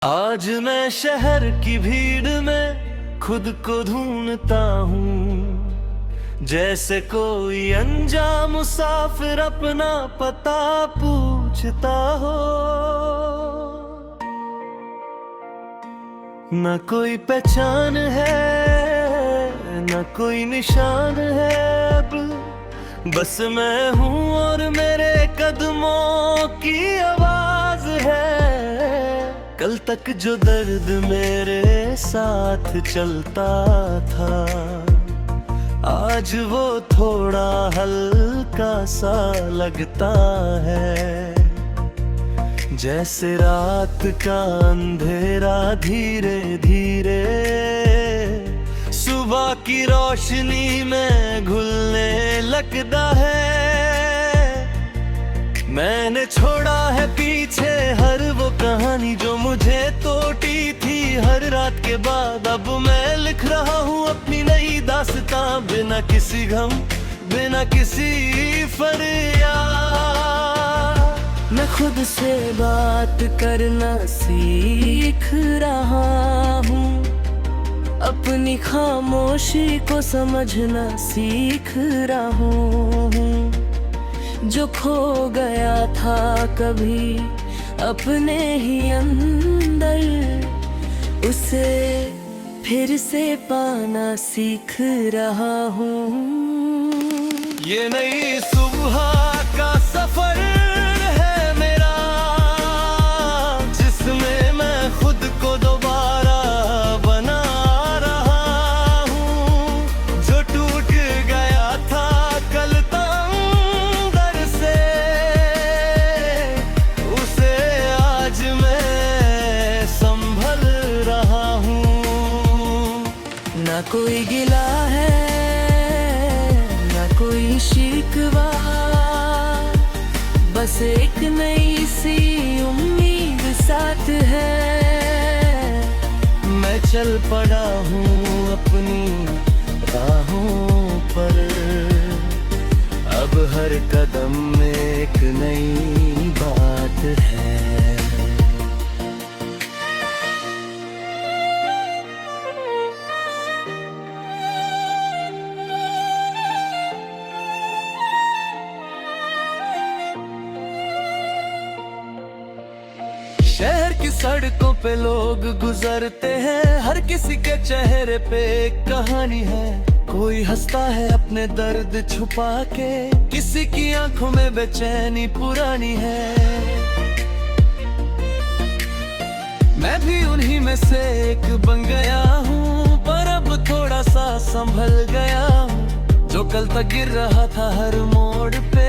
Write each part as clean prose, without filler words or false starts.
आज मैं शहर की भीड़ में खुद को ढूंढता हूँ, जैसे कोई अनजान मुसाफिर अपना पता पूछता हो। न कोई पहचान है न कोई निशान है, अब बस मैं हूँ और मेरे कदमों की आवाज है। कल तक जो दर्द मेरे साथ चलता था, आज वो थोड़ा हल्का सा लगता है। जैसे रात का अंधेरा धीरे धीरे सुबह की रोशनी में घुलने लगता है। मैंने छोड़ा है पीछे हर वो कहानी जो मुझे तोड़ी थी हर रात के बाद। अब मैं लिख रहा हूँ अपनी नई दास्तां, बिना किसी गम बिना किसी फरियाद। मैं खुद से बात करना सीख रहा हूँ, अपनी खामोशी को समझना सीख रहा हूँ। जो खो गया था कभी अपने ही अंदर, उसे फिर से पाना सीख रहा हूँ। ये नई सुबह का सफर है मेरा, जिसमें मैं खुद को दोबारा बना रहा हूँ। जो टूट गया था कल अंदर से, उसे आज मैं संभल रहा हूँ। ना कोई गिला है ना कोई शिकवा, बस एक नई सी उम्मीद साथ है। मैं चल पड़ा हूँ अपनी राहों पर, अब हर कदम में एक नई बात है। शहर की सड़कों पे लोग गुजरते हैं, हर किसी के चेहरे पे एक कहानी है। कोई हंसता है अपने दर्द छुपा के, किसी की आंखों में बेचैनी पुरानी है। मैं भी उन्हीं में से एक बन गया हूँ, पर अब थोड़ा सा संभल गया हूँ। जो कल तक गिर रहा था हर मोड़ पे,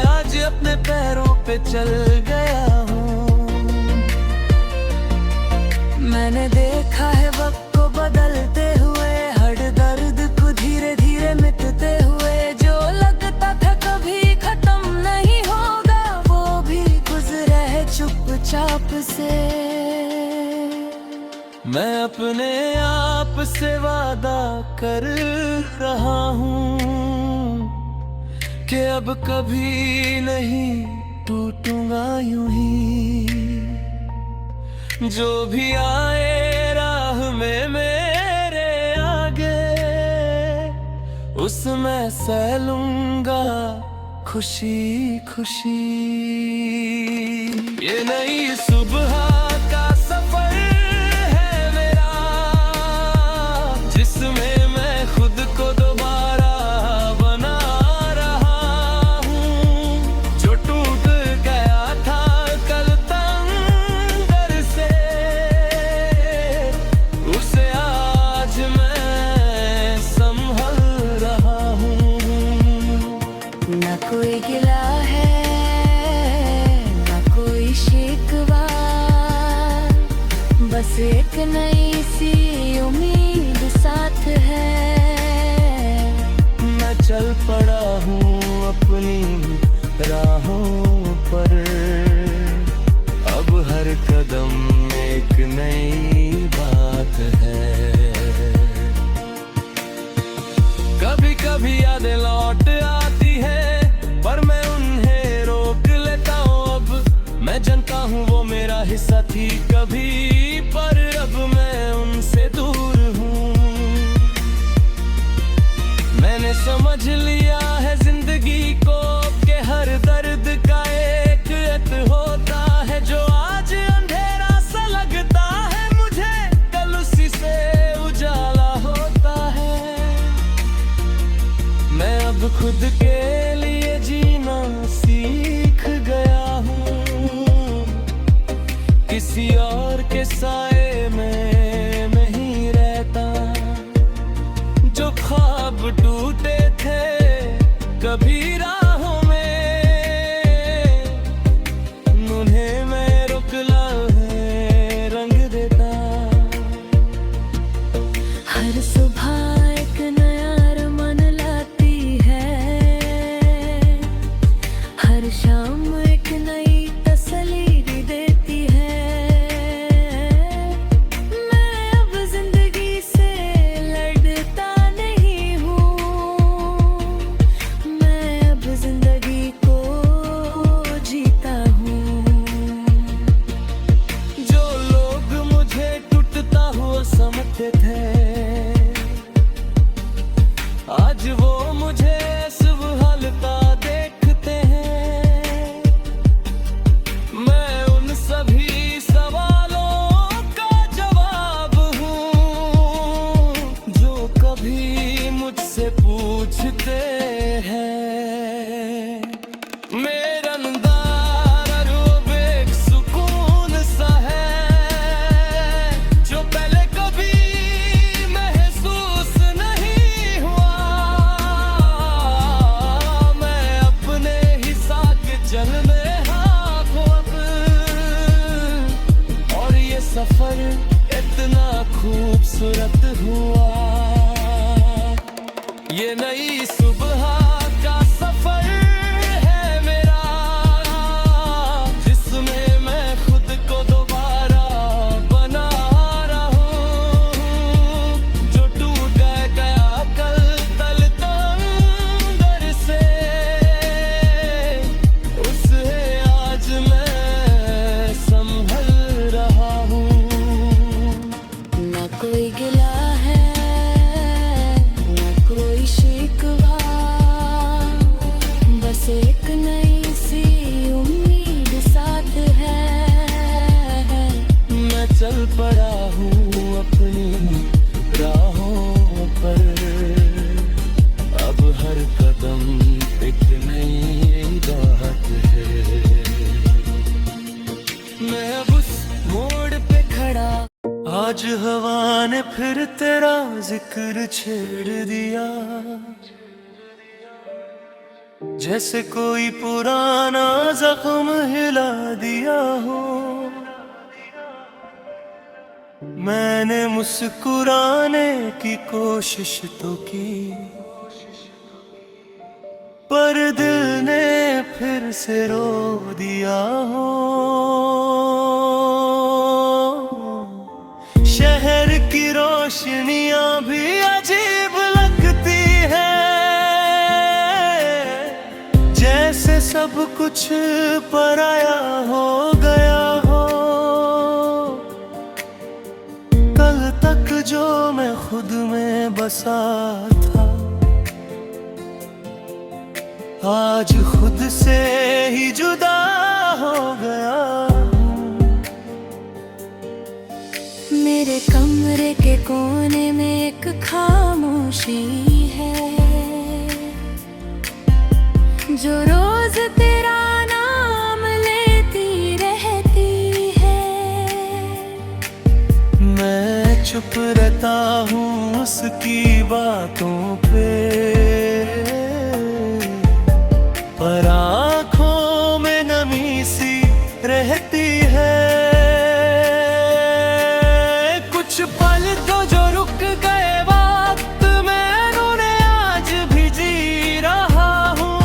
आज अपने पैरों पे चल गया हूँ। मैंने देखा है वक्त को बदलते हुए, हर दर्द को धीरे धीरे मिटते हुए। जो लगता था कभी खत्म नहीं होगा, वो भी गुजरा है चुपचाप से। मैं अपने आप से वादा कर रहा हूँ कि अब कभी नहीं टूटूंगा यूं ही। जो भी आए राह में मेरे आगे, उसमें सह लूंगा खुशी खुशी। ये नई सुबह का सफर है मेरा, जिसमें मैं खुद को दोबारा बना रहा हूँ। जो टूट गया था कल अंदर से, उसे आज मैं संभल रहा हूँ। ना कोई गिला है ना कोई शिकवा, बस एक नई सी उम्मीद साथ है। मैं चल पड़ा हूँ अपनी राहों पर, अब हर कदम एक नई बात है। कभी कभी यादें लौट आती है, पर मैं उन्हें रोक लेता हूँ। अब मैं जानता हूँ वो मेरा हिस्सा थी कभी के साए में नहीं रहता। जो ख्वाब टूटे थे कभी राहों में, उन्हें मैं रुकला है रंग देता। हर सुबह एक नया अरमान लाती है, हर शाम एक नई तसल्ली देती है। मैं अब जिंदगी से लड़ता नहीं हूँ, मैं अब जिंदगी को जीता हूँ। जो लोग मुझे टूटता हुआ समझते थे, आज वो मुझे संभलता देखते हैं। मैं उन सभी सवालों का जवाब हूँ जो कभी मुझसे पूछते हैं। मेरा अंदाज़ रूब एक सुकून सा है जो पहले कभी महसूस नहीं हुआ। मैं अपने ही साथ चलने हाथों अब, और ये सफर इतना खूबसूरत हुआ। ये नई सुबह का सफर है मेरा, जिसमें मैं खुद को दोबारा बना रहा हूँ। जो टूट गया कल तल अंदर से, उसे आज मैं संभल रहा हूँ। ना कोई गिला है, ना कोई शिकवा, बस एक नई सी उम्मीद साथ है। मैं चल पड़ा हूँ अपनी राहों पर, अब हर कदम एक नई राहत है। मैं अब उस मोड़ पे खड़ा, आज हवा ने फिर तेरा जिक्र छेड़ दिया। जैसे कोई पुराना जख्म हिला दिया हो। मैंने मुस्कुराने की कोशिश तो की, पर दिल ने फिर से रो दिया हो। शहर की रोशनियां भी अजीब लगती है, जैसे सब कुछ पराया हो गया हो। कल तक जो मैं खुद में बसा था, आज खुद से ही जुदा हो गया। मेरे कमरे के कोने में एक खामोशी है, जो रोज तेरा नाम लेती रहती है। मैं चुप रहता हूँ उसकी बातों पे, पर आँखों में नमी सी रहती है। कुछ पल तो जो रुक गए वक्त में, उन्हें आज भी जी रहा हूँ।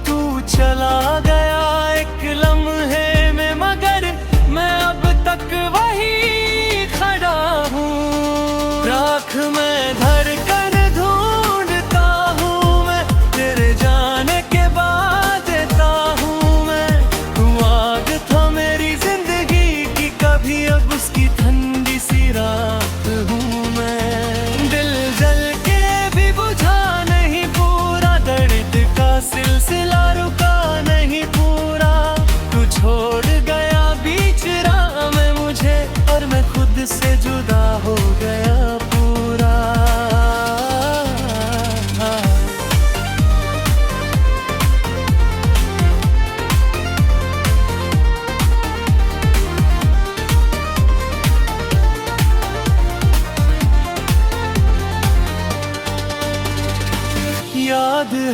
तू चला गया एक लम्हे में, मगर मैं अब तक वही खड़ा हूँ। राख में धर कर ढूंढता हूँ मैं, तेरे जाने के बाद देता हूँ मैं। तू आग था मेरी जिंदगी की, कभी अब उसकी ठंडी सी रात हूँ मैं। दिल जल के भी बुझा नहीं पूरा, दर्द का सिलसिला रुका नहीं पूरा। तू छोड़ गया बीच राह में मुझे, और मैं खुद से जुदा हो गया पूरा।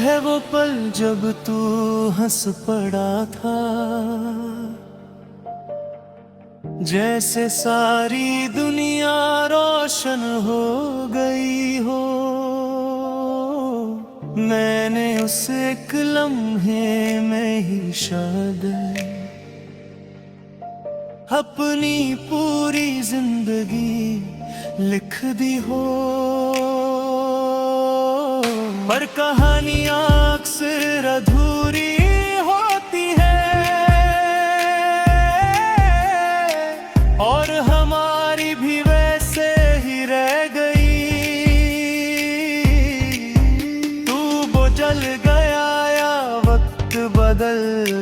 है वो पल जब तू हंस पड़ा था, जैसे सारी दुनिया रोशन हो गई हो। मैंने उस एक लम्हे में ही शायद अपनी पूरी जिंदगी लिख दी हो। पर कहानियां अक्सर अधूरी होती है, और हमारी भी वैसे ही रह गई। तू वो जल गया या वक्त बदल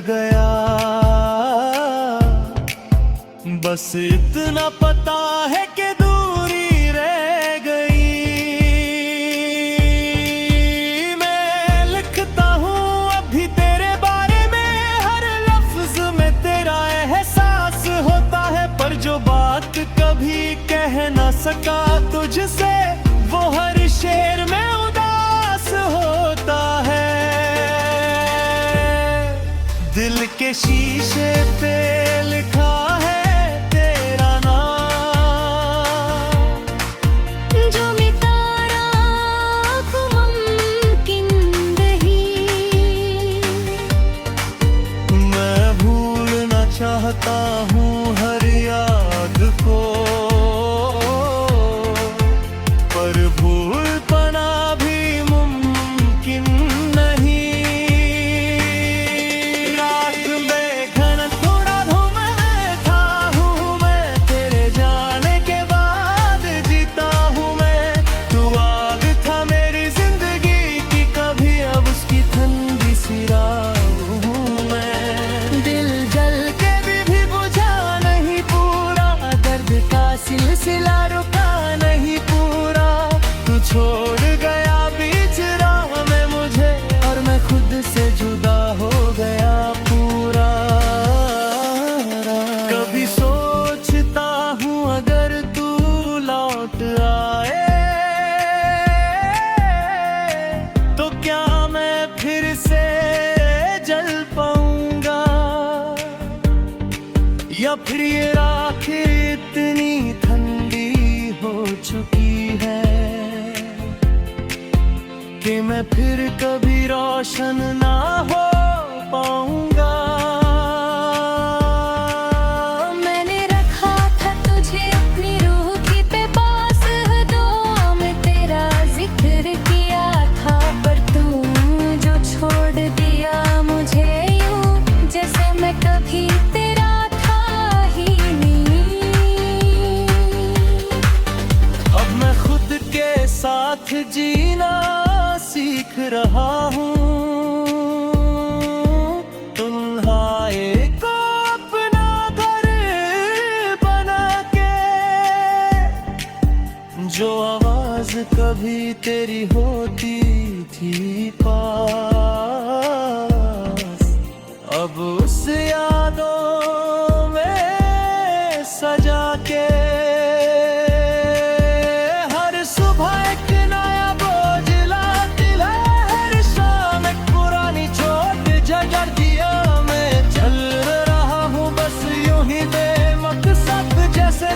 गया, बस इतना पता है कि दूरी रह गई। मैं लिखता हूँ अभी तेरे बारे में, हर लफ्ज में तेरा एहसास होता है। पर जो बात कभी कह न सका तुझसे, वो हर शेर में उदास होता है। दिल के शीशे पे लिखा है चाहता हूँ हर याद को, पर भूल पाना भी मुमकिन नहीं। रात में घन थोड़ा घूमता हूँ मैं, तेरे जाने के बाद जीता हूँ मैं। तू आग था मेरी जिंदगी की, कभी अब उसकी ठंडी सी राह हूँ मैं। दिल जल सिलसिला रुका नहीं पूरा, तू छोड़ गया बीच राह में मुझे, और मैं खुद से जुदा हो गया पूरा। कभी सोचता हूँ अगर तू लौट आए, तो क्या मैं फिर से जल पाऊंगा, या फिर ये राखें इतनी ठंडी हो चुकी है कि मैं फिर कभी रोशन ना हो पाऊंगा। मैंने रखा था तुझे अपनी रूह की पे पास, दुआ में तेरा जिक्र किया था। पर तू जो छोड़ दिया मुझे यूं, जैसे मैं कभी तेरा साथ जीना सीख रहा हूँ। तुम्हारे को अपना घर बना के, जो आवाज कभी तेरी होती थी पास, अब उस यादों में सजा के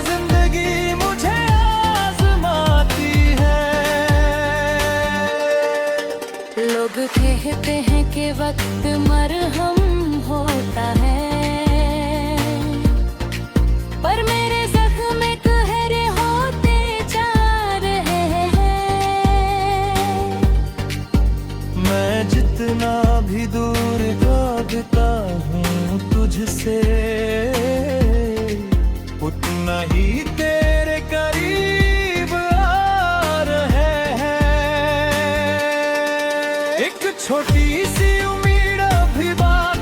जिंदगी मुझे आजमाती है। लोग कहते हैं कि वक्त मरहम होता है, पर मेरे जख्म गहरे होते जा रहे हैं। मैं जितना भी दूर भागता हूँ तुझसे, उतना ही तेरे करीब आ रहे हैं। एक छोटी सी उम्मीद अभी बाकी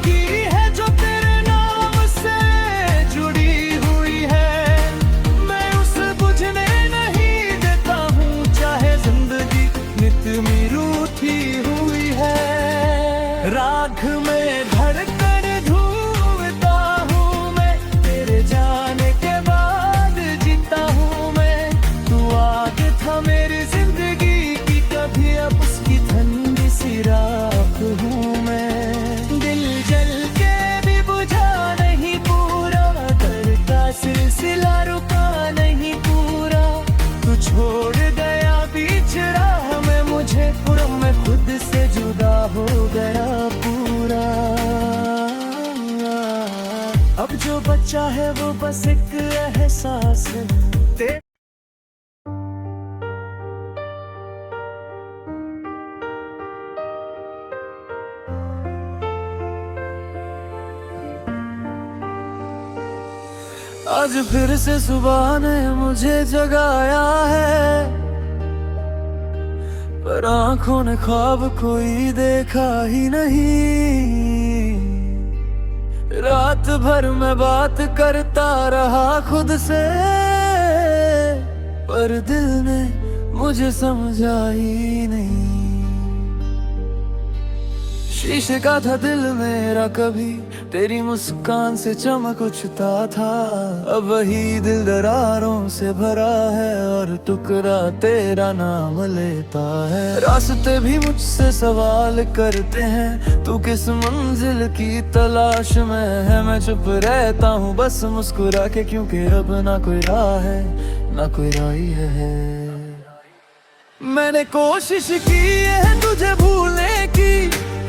चाहे वो बस एक एहसास ते आज फिर से सुबह ने मुझे जगाया है, पर आंखों ने ख्वाब कोई देखा ही नहीं। रात भर मैं बात करता रहा खुद से, पर दिल ने मुझे समझा ही नहीं। शीशे का था दिल मेरा, कभी तेरी मुस्कान से चमक उठता था। अब वही दिल दरारों से भरा है और टुकड़ा तेरा नाम लेता है। रास्ते भी मुझसे सवाल करते हैं, तू किस मंजिल की तलाश में है। मैं चुप रहता हूँ बस मुस्कुरा के, क्योंकि अब ना कोई राह है ना कोई राही है। मैंने कोशिश की है तुझे भूलने की,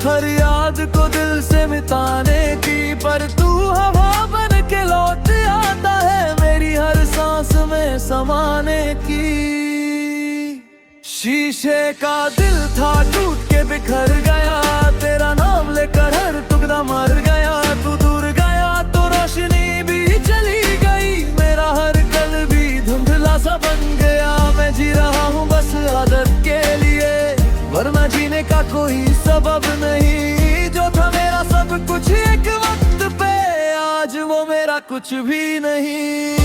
हर याद को दिल से मिटाने की, पर तू हवा बन के लौट आता है मेरी हर सांस में समाने की। शीशे का दिल था टूट के बिखर गया, तेरा नाम लेकर हर टुकड़ा मर गया। तू दूर गया तो रोशनी भी चली गई, मेरा हर कल भी धुंधला सा बन गया। मैं जी रहा हूँ बस आदत के लिए, वरना जीने का कोई सबब नहीं। जो था मेरा सब कुछ एक वक्त पे, आज वो मेरा कुछ भी नहीं।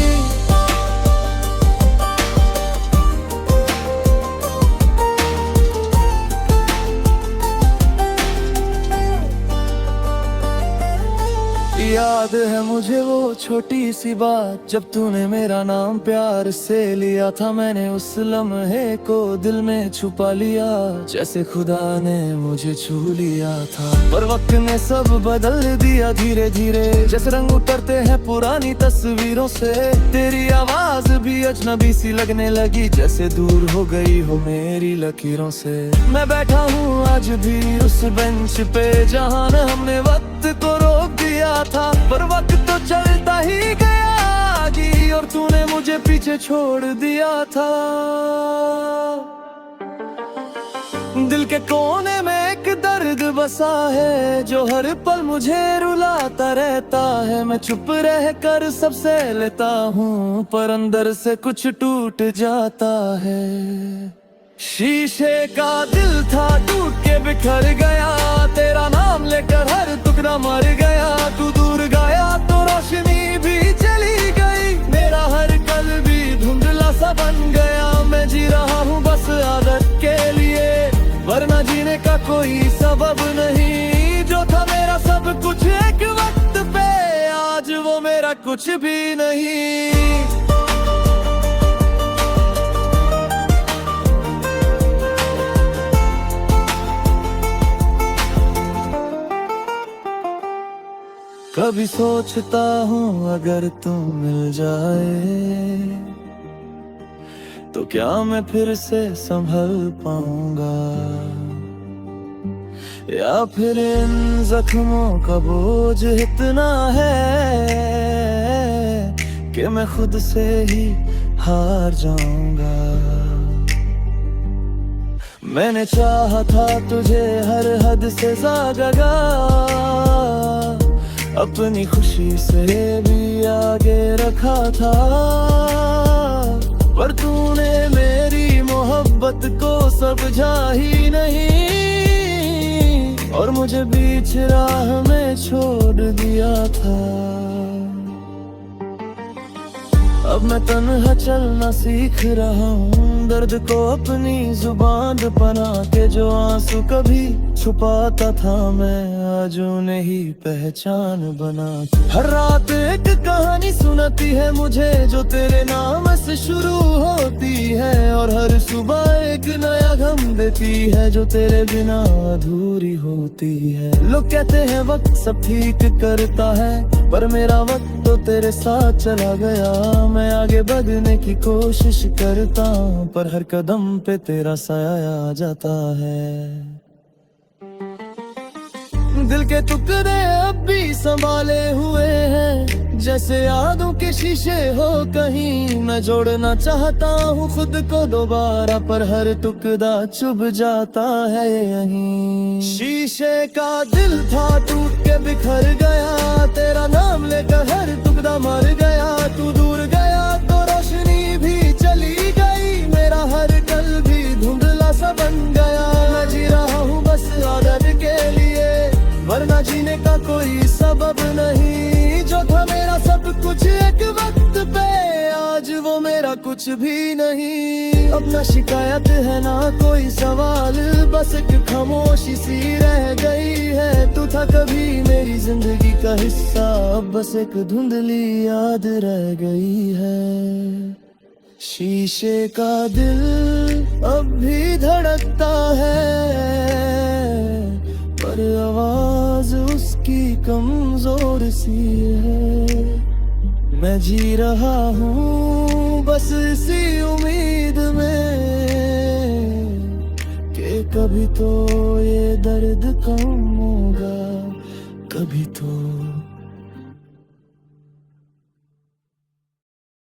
याद है मुझे वो छोटी सी बात, जब तूने मेरा नाम प्यार से लिया था। मैंने उस लम्हे को दिल में छुपा लिया, जैसे खुदा ने मुझे छू लिया था। पर वक्त ने सब बदल दिया धीरे धीरे, जैसे रंग उतरते हैं पुरानी तस्वीरों से। तेरी आवाज भी अजनबी सी लगने लगी, जैसे दूर हो गई हो मेरी लकीरों से। मैं बैठा हूँ आज भी उस बेंच पे, जहाँ हमने वक्त को रोक दिया था। पर वक्त तो चलता ही गया आगे, और तूने मुझे पीछे छोड़ दिया था। दिल के कोने में एक दर्द बसा है, जो हर पल मुझे रुलाता रहता है। मैं चुप रह कर सबसे लेता हूँ, पर अंदर से कुछ टूट जाता है। शीशे का दिल था टूट के बिखर गया, तेरा नाम लेकर हर टुकड़ा मर गया। तू दूर गया तो रोशनी भी चली गई, मेरा हर कल भी धुंधला सा बन गया। मैं जी रहा हूँ बस आदत के लिए, वरना जीने का कोई सबब नहीं। जो था मेरा सब कुछ एक वक्त पे, आज वो मेरा कुछ भी नहीं। कभी सोचता हूँ अगर तू मिल जाए, तो क्या मैं फिर से संभल पाऊंगा, या फिर इन जख्मों का बोझ इतना है कि मैं खुद से ही हार जाऊंगा। मैंने चाहा था तुझे हर हद से ज्यादा, अपनी खुशी से भी आगे रखा था। पर तूने मेरी मोहब्बत को समझा ही नहीं, और मुझे बीच राह में छोड़ दिया था। अब मैं तन्हा चलना सीख रहा हूँ, दर्द को अपनी जुबान बना के। जो आंसू कभी छुपाता था मैं, आज उन्हें ही पहचान बना के। हर रात एक कहानी सुनाती है मुझे, जो तेरे नाम से शुरू होती है। और हर सुबह एक नया गम देती है, जो तेरे बिना अधूरी होती है। लोग कहते हैं वक्त सब ठीक करता है, पर मेरा वक्त तो तेरे साथ चला गया। मैं आगे बढ़ने की कोशिश करता हूँ, पर हर कदम पे तेरा साया आ जाता है। दिल के टुकड़े अब भी संभाले हुए हैं, जैसे यादों के शीशे हो कहीं। मैं जोड़ना चाहता हूँ खुद को दोबारा, पर हर टुकड़ा चुभ जाता है यहीं। शीशे का दिल था टूट के बिखर गया, तेरा नाम लेकर हर टुकड़ा मर गया। तू दूर गया तो रोशनी भी चली गई, मेरा हर कल भी धुंधला सा बन गया। मैं जी रहा हूँ बस आदत के लिए, वरना जीने का कोई सबब नहीं। जो था मेरा सब कुछ एक वक्त पे, आज वो मेरा कुछ भी नहीं। अब ना शिकायत है ना कोई सवाल, बस एक खामोशी सी रह गई है। तू था कभी मेरी जिंदगी का हिस्सा, अब बस एक धुंधली याद रह गई है। शीशे का दिल अब भी धड़कता है, पर आवाज उसकी कमजोर सी है। मैं जी रहा हूँ बस इसी उम्मीद में कि कभी तो ये दर्द कम होगा, कभी तो